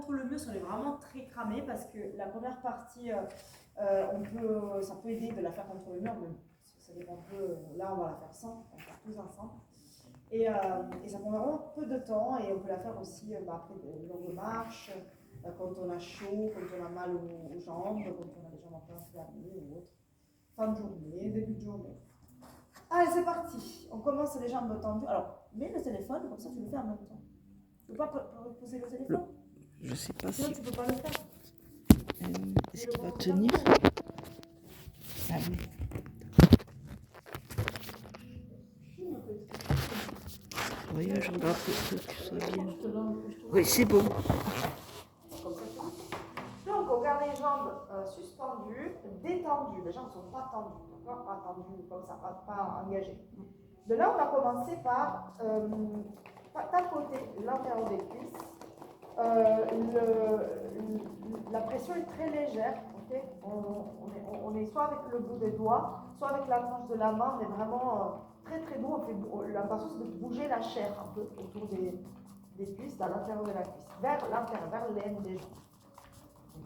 contre le mur si on est vraiment très cramé, parce que la première partie, ça peut aider de la faire contre le mur, mais ça dépend un peu. Là, on va la faire sans, on va faire tous ensemble. Et ça prend vraiment peu de temps, et on peut la faire aussi après de longues marches, quand on a chaud, quand on a mal aux jambes, quand on a les jambes un peu enflammées ou autre. Fin de journée, début de journée. Allez, c'est parti. On commence les jambes tendues. Alors, mets le téléphone, comme ça tu le fais en même temps. Tu ne peux pas poser le téléphone? Je sais pas Sinon, si. tu ne peux pas le faire. Est-ce qu'il va tenir? Ah oui. Oui, je regarde que tu sois bien. Oui, c'est bon. Donc, on garde les jambes suspendues, détendues. Les jambes ne sont pas tendues, d'accord? Pas tendues comme ça, pas engagées. De là, on va commencer par tapoter l'intérieur des cuisses. La pression est très légère. Okay? On est soit avec le bout des doigts, soit avec la tranche de la main, mais vraiment très très doux. L'intention, c'est de bouger la chair un peu autour des cuisses, à l'intérieur de la cuisse, vers l'intérieur, vers l'aine des jambes.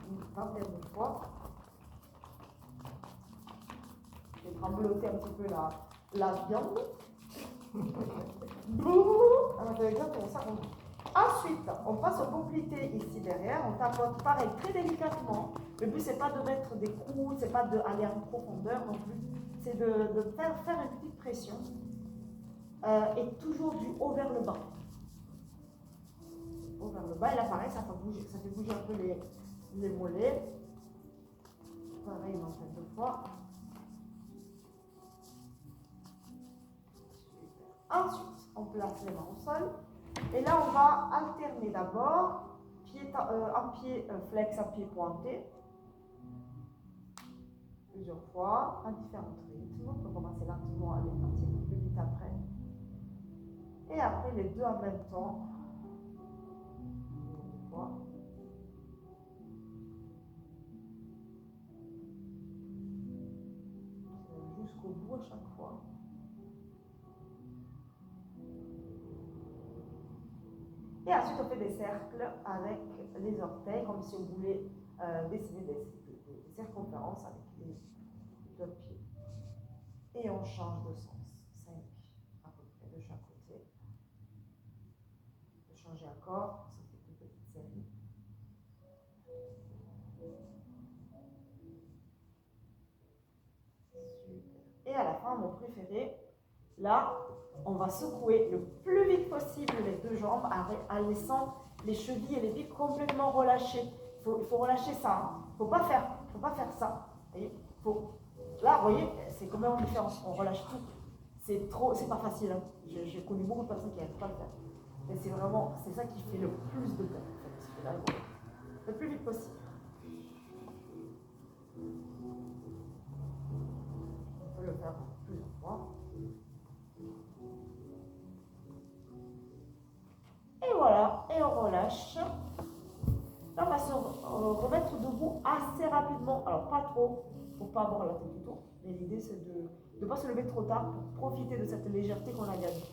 Une vingtaine de fois. Je vais trembloter un petit peu la viande. Exactement ça. Ensuite, on passe au poplité ici derrière. On tapote pareil, très délicatement. Le but, c'est pas de mettre des coups, c'est pas d'aller en profondeur non plus. C'est de faire une petite pression. Et toujours du haut vers le bas. Haut vers le bas. Et là, pareil, ça fait bouger un peu les mollets. Pareil, une vingtaine de fois. Ensuite, on place les mains au sol. Et là, on va alterner d'abord un pied flex, un pied pointé. Plusieurs fois, à différents rythmes. On peut commencer lentement, aller un petit peu plus vite après. Et après, les deux en même temps. Une fois. Jusqu'au bout à chaque fois. Et ensuite, on fait des cercles avec les orteils, comme si on voulait dessiner des circonférences avec les deux pieds. Et on change de sens. 5 à peu près de chaque côté. On peut changer encore, ça fait une petite série. Super. Et à la fin, mon préféré, là, on va secouer le plus vite possible les deux jambes en laissant les chevilles et les pieds complètement relâchés. Il faut relâcher ça. Il ne faut pas faire ça. Là, vous voyez, c'est complètement différent. On relâche tout. C'est pas facile. Hein. J'ai connu beaucoup de personnes qui n'arrivent pas à le faire. Mais c'est ça qui fait le plus de bien. En fait. Là, le plus vite possible. On peut le faire plusieurs fois. Et voilà, et on relâche. Là, on va se remettre debout assez rapidement. Alors, pas trop, pour ne pas avoir la tête du tout. Mais l'idée, c'est de ne pas se lever trop tard pour profiter de cette légèreté qu'on a gagnée.